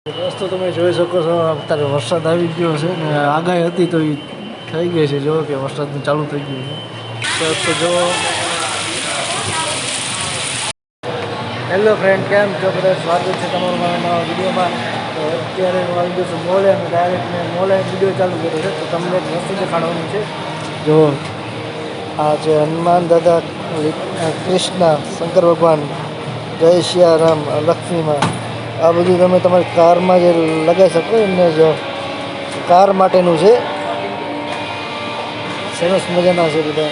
રસ્તો તમે જોઈ શકો છો. અત્યારે વરસાદ આવી ગયો છે ને આગાહી હતી તો એ થઈ ગઈ છે. જો કે વરસાદનું ચાલુ થઈ ગયું છે તો જો. હેલો ફ્રેન્ડ, કેમ છો બધા? સ્વાગત છે તમારું મારા નવા વિડીયોમાં. તો અત્યારે હું આવી ગયો છું મોલે અને ડાયરેક્ટ મેં મોલે વિડીયો ચાલુ કર્યો છે. તો તમને એક વસ્તુ દેખાડવાનું છે. જો આ છે હનુમાન દાદા, કૃષ્ણ, શંકર ભગવાન, જય સિયારામ, લક્ષ્મીમાં. આ બધું તમે તમારી કારમાં જે લગાવી શકો એમને જો કાર માટેનું છે. સરસ મજાના છે બધા.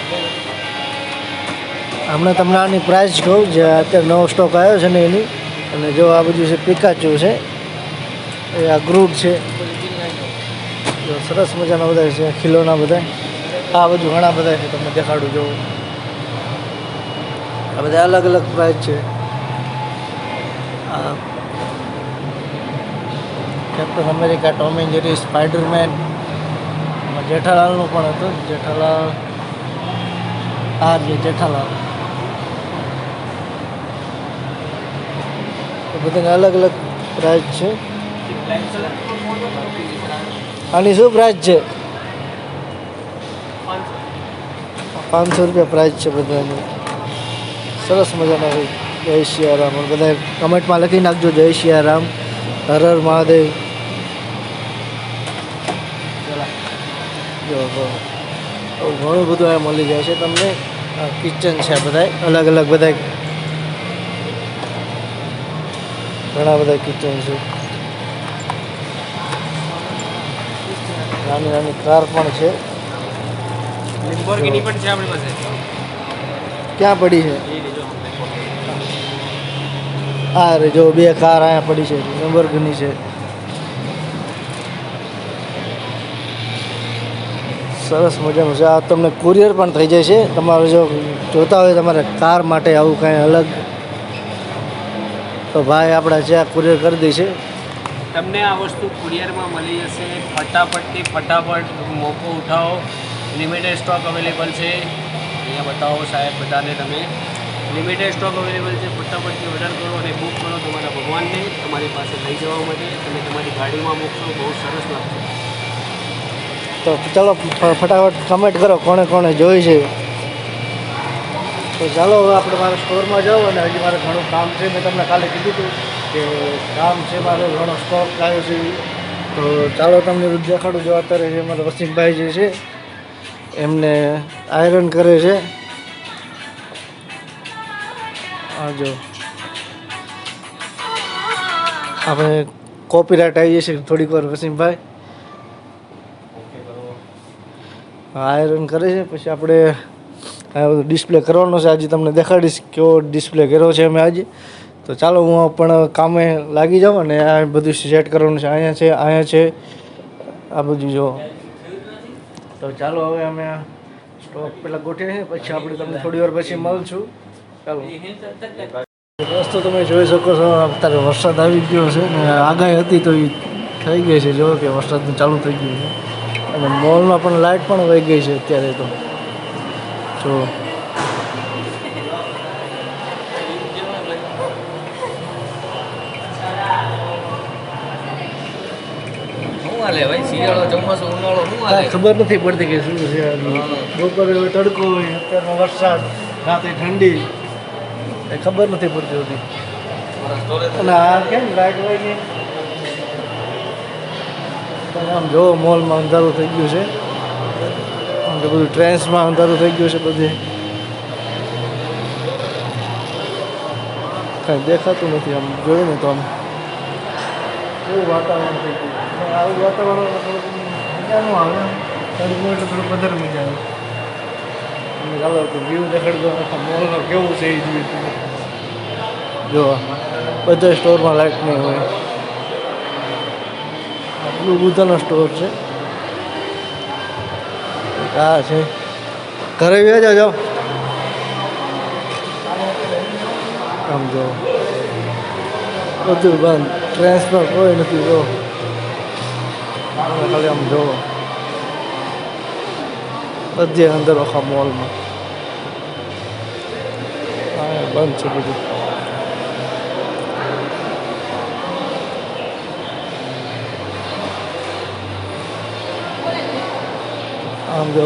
હમણાં તમને આની પ્રાઇસ કહું, જે અત્યારે નવો સ્ટોક આવ્યો છે ને એની. અને જો આ બધું છે પિકાચુ છે, એ આ ગ્રુડ છે. જો સરસ મજાના બધા છે ખીલોના બધા. આ બધું ઘણા બધા છે, તમને દેખાડું. જો આ બધા અલગ અલગ પ્રાઇસ છે. આ Captain America, Tom and Jerry, Spiderman, જેઠાલાલનું પણ હતું. જેઠાલાલ, આ જે જેઠાલાલ, બધાને અલગ અલગ પ્રાઇસ છે. આની શું પ્રાઇસ છે? 500 રૂપિયા પ્રાઇસ છે બધાની. સરસ મજાના હોય. જય સિયારામ. બધા કમેન્ટમાં લખી નાખજો જય સિયારામ, હર હર મહાદેવ. જો ઘણું બધું આ મળી જાય છે તમને. કિચન છે બધા અલગ અલગ, બધા ઘણા બધા કિચન છે. નાની નાની કાર પણ છે. લેમ્બોર્ગિની પણ છે આપણી પાસે. ક્યાં પડી છે? હા રે, જો બે કાર અહીંયા પડી છે. લેમ્બોર્ગિની છે. સરસ મજાનું છે. આ તમને કુરિયર પણ થઈ જાય છે. તમારે જો જોતા હોય તમારે કાર માટે આવું કાંઈ અલગ, તો ભાઈ આપણા જ્યાં કુરિયર કરી દે છે. તમને આ વસ્તુ કુરિયરમાં મળી જશે. ફટાફટ મોકો ઉઠાવો. લિમિટેડ સ્ટોક અવેલેબલ છે. અહીંયા બતાવો સાહેબ બધાને. તમે લિમિટેડ સ્ટોક અવેલેબલ છે. ફટાફટથી ઓર્ડર કરો અને બુક કરો તમારા ભગવાનને તમારી પાસે લઈ જવા માટે. તમે તમારી ગાડીમાં મૂકશો, બહુ સરસ લાગશે. તો ચાલો ફટાફટ કમેન્ટ કરો કોણે કોણે જોઈ છે. તો ચાલો હવે આપણે મારા સ્ટોરમાં જાઓ. અને હજી મારે ઘણું કામ છે. મેં તમને કાલે કીધું હતું કે કામ છે મારે, ઘણો સ્ટોક આવ્યો છે. તો ચાલો તમને દેખાડું. જો અત્યારે જે મારા વસીમભાઈ જે છે એમને આયરન કરે છે. હા, જો આપણે કોપીરાઇટ આવી જશે થોડીક વાર. વસીમભાઈ આયરન કરે છે. પછી આપણે આ બધું ડિસ્પ્લે કરવાનો છે. આજે તમને દેખાડીશ કેવો ડિસ્પ્લે કર્યો છે અમે આજે. તો ચાલો હું પણ કામે લાગી જાઉં અને આ બધું સેટ કરવાનું છે. અહીંયા છે આ બધું. જો તો ચાલો હવે અમે સ્ટોક પહેલાં ગોઠવીએ છીએ, પછી આપણે તમને થોડી વાર પછી મળશું. ચાલો. રસ્તો તમે જોઈ શકો છો. અત્યારે વરસાદ આવી ગયો છે ને આગાહી હતી તો એ થઈ ગઈ છે. જો કે વરસાદનું ચાલુ થઈ ગયું છે. અને મોલમાં પણ લાઇટ પણ વહી ગઈ છે અત્યારે. તો જો ખબર નથી પડતી કે શું છે. બપોરે તડકો હોય, અત્યારનો વરસાદ, રાતે ઠંડી, એ ખબર નથી પડતી હોતી. અને આ કેમ લાઇટ હોય ને, આમ જો મોલમાં અંધારું થઈ ગયું છે. આમ તો બધું ટ્રેન્સમાં અંધારું થઈ ગયું છે. બધે કાંઈ દેખાતું નથી. આમ જોયું ને તો આમ એવું વાતાવરણ થઈ ગયું. આવું વાતાવરણ થોડુંક મજા ન આવે. તડકો એટલે થોડુંક વધારે મજા આવે. અને ચાલો તો વ્યૂ દેખાડજો મોલનો કેવું છે એ જોઈએ. જો બધા સ્ટોરમાં લાઇટ નહીં હોય. આટલું બધાનો સ્ટોર છે. આ છે ઘરે વ્યા જાઓ. આમ જો બધું બંધ. ટ્રેન્સમાં કોઈ નથી. જો ખાલી આમ જો બધે અંદર આખા મોલમાં બંધ છે બધું. આમ જો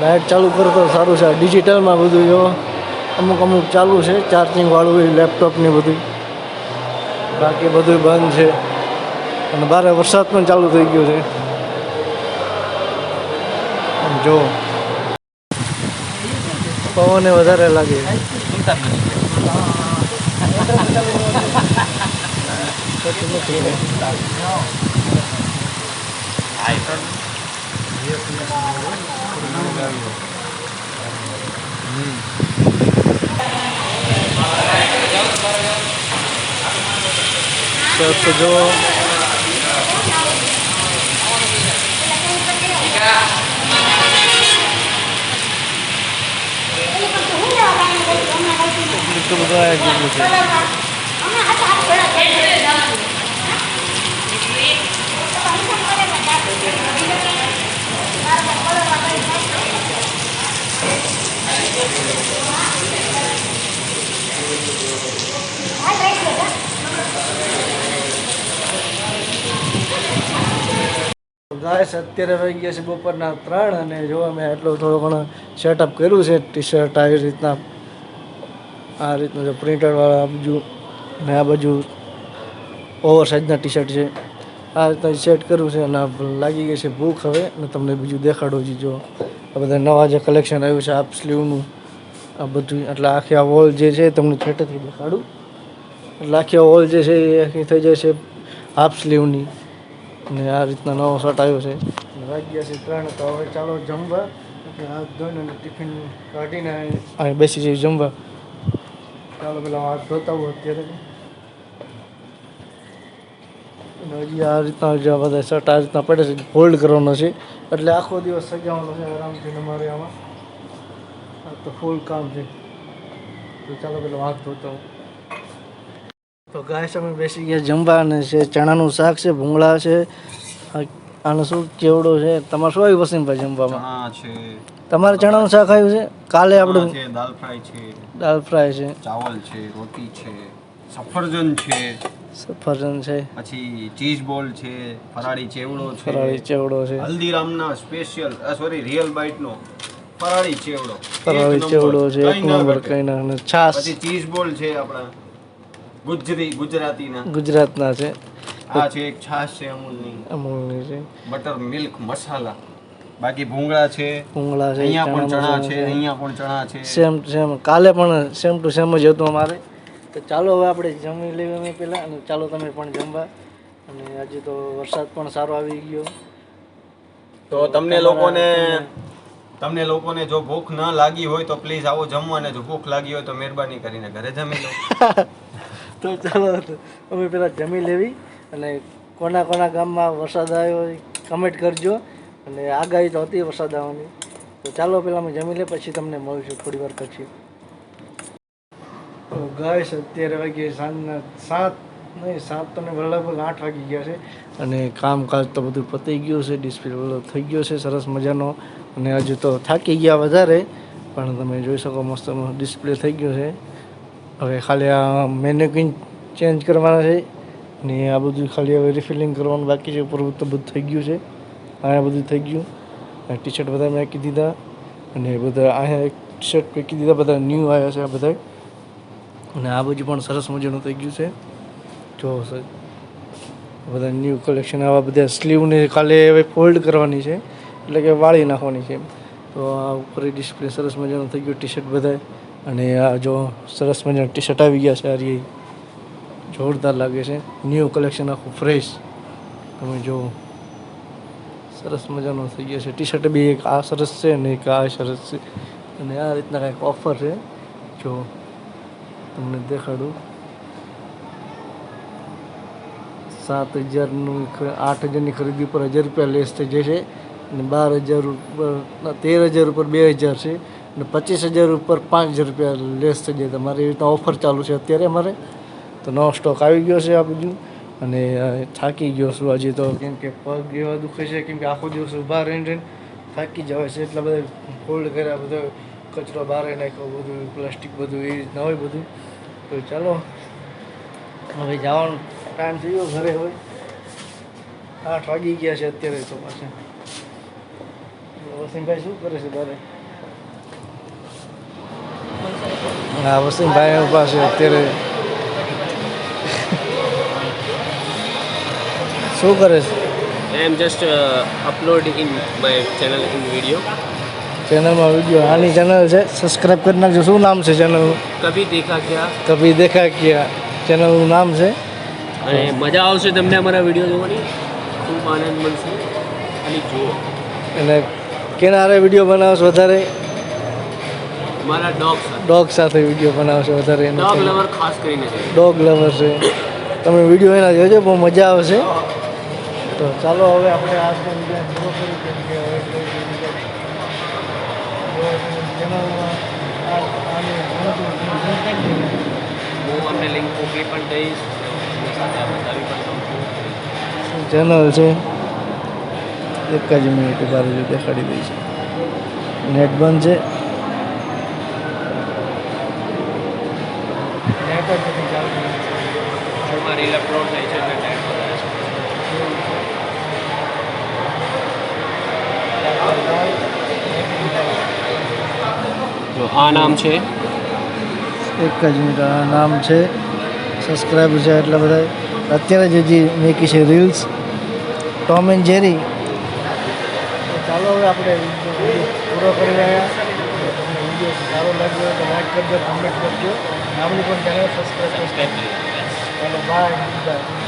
લાઇટ ચાલુ કરો તો સારું છે. ડિજિટલમાં બધું જો અમુક અમુક ચાલુ છે, ચાર્જિંગવાળું હોય લેપટોપની બધું, બાકી બધું બંધ છે. અને બારે વરસાદ પણ ચાલુ થઈ ગયો છે. આમ જો પવન વધારે લાગે. તો જો એટલું બધું આવી ગયું છે. ગાઈસ અત્યારે વાગી ગયા છે બપોરના 3 અને જો મેં એટલો થોડો ઘણો સેટઅપ કર્યું છે. ટી શર્ટ આવી રીતના, આ રીતનું જો પ્રિન્ટરવાળા આ બાજુ ને આ બાજુ ઓવર સાઇઝના ટી શર્ટ છે. આ રીતના સેટ કર્યું છે અને લાગી ગઈ છે ભૂખ હવે. અને તમને બીજું દેખાડું છું. જો આ બધા નવા જે કલેક્શન આવ્યું છે હાફ સ્લીવનું આ બધું, એટલે આખી આ વોલ જે છે તમને છેટેથી દેખાડું. એટલે આખી આ વોલ જે છે એ આખી થઈ જાય છે હાફ સ્લીવની. અને આ રીતના નવો શર્ટ આવ્યો છે. વાગ્યા છે 3 તો હવે ચાલો જમવા. હાથ ધોઈને અને ટિફિન કાઢીને અહીં બેસી જઈએ જમવા. ચાલો પેલા હાથ ધોતા હોય અત્યારે. અને હજી આ રીતના જે બધા શર્ટ આ રીતના પડે છે ફોલ્ડ કરવાનો છે, એટલે આખો દિવસ સજાવવાનો છે આરામથી અમારે આમાં. આ તો ફૂલ કામ છે. તો ચાલો પેલા હાથ ધોતા હું. તો ગાઈસ અમે બેસી ગયા જમવા અને છે ચણાનું શાક છે, ભૂંગળા છે, આનો શું કેવડો છે. તમારે શું આવ્યું વસીમભાઈ જમવામાં? ચણા છે. તમારે ચણાનું શાક આવ્યું છે? કાલે આપણે દાલ ફ્રાય છે, દાલ ફ્રાય છે, ચાવલ છે, રોટી છે, સફરજન છે, સફરજન છે, પછી ચીઝ બોલ છે, ફરાળી ચેવડો છે, ફરાળી ચેવડો છે, હલ્દીરામના સ્પેશિયલ રિયલ બાઇટનો ફરાળી ચેવડો, ફરાળી ચેવડો છે, એક નંબર કઈ ના. અને છાશ, પછી ચીઝ બોલ છે આપણા ગુજરાતીના, ગુજરાતના છે. આ છે એક છાશ છે અમૂલની છે, બટર મિલ્ક મસાલા. બાકી ભૂંગળા છે, ભૂંગળા છે, અહીંયા પણ ચણા છે, અહીંયા પણ ચણા છે. સેમ કાલે પણ સેમ ટુ સેમ જ હતું અમારે. તો ચાલો હવે આપણે જમી લઈએ અમે પહેલાં, અને ચાલો તમે પણ જમવા. અને આજે તો વરસાદ પણ સારો આવી ગયો. તો તમને લોકોને જો ભૂખ ન લાગી હોય તો પ્લીઝ આવો જમવા, અને જો ભૂખ લાગી હોય તો મહેરબાની કરીને ઘરે જમી લો. તો ચાલો અમે પહેલાં જમી લેવી. અને કોના કોના ગામમાં વરસાદ આવ્યો કમેન્ટ કરજો. અને આગાહી તો હતી વરસાદ આવવાની. તો ચાલો પહેલાં અમે જમી લે, પછી તમને મળીશું થોડી વાર પછી. તો ગાઈસ અત્યારે વાગી સાંજના 7 તો ને લગભગ 8 વાગી ગયા છે. અને કામકાજ તો બધું પતી ગયું છે, ડિસ્પ્લે બધો થઈ ગયો છે સરસ મજાનો. અને હજુ તો થાકી ગયા વધારે, પણ તમે જોઈ શકો મસ્ત ડિસ્પ્લે થઈ ગયો છે. હવે ખાલી આ મેનેક્વિન ચેન્જ કરવાના છે, ને આ બધું ખાલી હવે રિફિલિંગ કરવાનું બાકી છે. ઉપર તો બધું થઈ ગયું છે, અહીંયા બધું થઈ ગયું. ટી શર્ટ બધા મેં આપી દીધા, અને બધા અહીંયા એક ટી શર્ટ મૂકી દીધા, બધા ન્યૂ આવ્યા છે આ બધા. અને આ બધું પણ સરસ મજાનું થઈ ગયું છે. જો સર બધા ન્યૂ કલેક્શન આવા બધા સ્લીવને ખાલી હવે ફોલ્ડ કરવાની છે, એટલે કે વાળી નાખવાની છે. તો આ ઉપર ડિસ્પ્લે સરસ મજાનું થઈ ગયું ટી શર્ટ બધા. અને આ જો સરસ મજાના ટી શર્ટ આવી ગયા છે, આ રી જોરદાર લાગે છે. ન્યૂ કલેક્શન આખું ફ્રેશ, તમે જો સરસ મજાનું થઈ ગયું છે. ટી શર્ટ બી એક આ સરસ છે ને એક આ સરસ છે. અને આ રીતના કંઈક ઓફર છે, જો તમને દેખાડું. 7,000નું 8,000ની ખરીદી ઉપર 1,000 રૂપિયા લેસ થઈ જશે. અને 12,000 ઉપર 13,000 ઉપર 2,000 છે. અને 25,000 ઉપર 5,000 રૂપિયા લેસ થઈ જાય. તમારે એવી રીતના ઓફર ચાલુ છે અત્યારે અમારે. તો નવો સ્ટોક આવી ગયો છે આ બધું. અને થાકી ગયો છું હજી તો, કેમ કે પગ એવા દુખે છે, કેમ કે આખો દિવસ ઊભા રહીને થાકી જવાય છે. એટલા બધા ફોલ્ડ કર્યા, બધો કચરો બહાર નાખ્યો, બધું પ્લાસ્ટિક બધું એ રીતના હોય બધું. તો ચાલો હવે જવાનો ટાઈમ થઈ ગયો ઘરે. હવે 8 વાગી ગયા છે અત્યારે તો પાછા. વસીમભાઈ શું કરે છે તારે? હા, વસીમભાઈ ઉભા છે અત્યારે. શું કરે છે? I am just uploading in my channel in video. ચેનલમાં વિડીયો આની ચેનલ છે, સબસ્ક્રાઈબ કરી નાખજો. શું નામ છે ચેનલનું? કભી દેખા ક્યાં. કભી દેખા કિયા ચેનલનું નામ છે. અને મજા આવશે તમને અમારા વિડીયો જોવાની, ખૂબ આનંદ મળશે. ખાલી જુઓ. અને કેના હારે વિડીયો બનાવશો વધારે? મારા ડોગ સાથે વિડીયો બનાવશો વધારે. ડોગ લવર ખાસ કરીને છે. ડોગ લવર છે. તમે વિડીયો એના જોજો, બહુ મજા આવશે. તો ચાલો હવે આપણે આજનો વિડીયો પૂરો કરી કેમ કે હવે ચેનલમાં હું અમને લિંક મોકલી પણ દઈશ અને સાથે બતાવી પણ દઉં છું. ચેનલ છે એક જ મિનિટ બાર દેખાડી દઈ છે. નેટ બંધ છે. નેટ જ નથી ચાલતું. એમાં રીલ અપલોડ થાય છે એટલે ટાઈમ વધારે છે. જો આ નામ છે, એક જ મિનિટ. આ નામ છે, સબસ્ક્રાઈબર છે એટલા બધા. અત્યારે જ હજી મેકી છે રીલ્સ ટોમ એન્ડ જેરી. તો ચાલો હવે આપણે વિડીયો પૂરો કરી રહ્યા. તમને વિડીયો સારો લાગ્યો હોય તો લાઈક કરજો, કમેન્ટ કરજો. આપણી પણ ચેનલ સબસ્ક્રાઈબ કરજો. ચાલો બાય.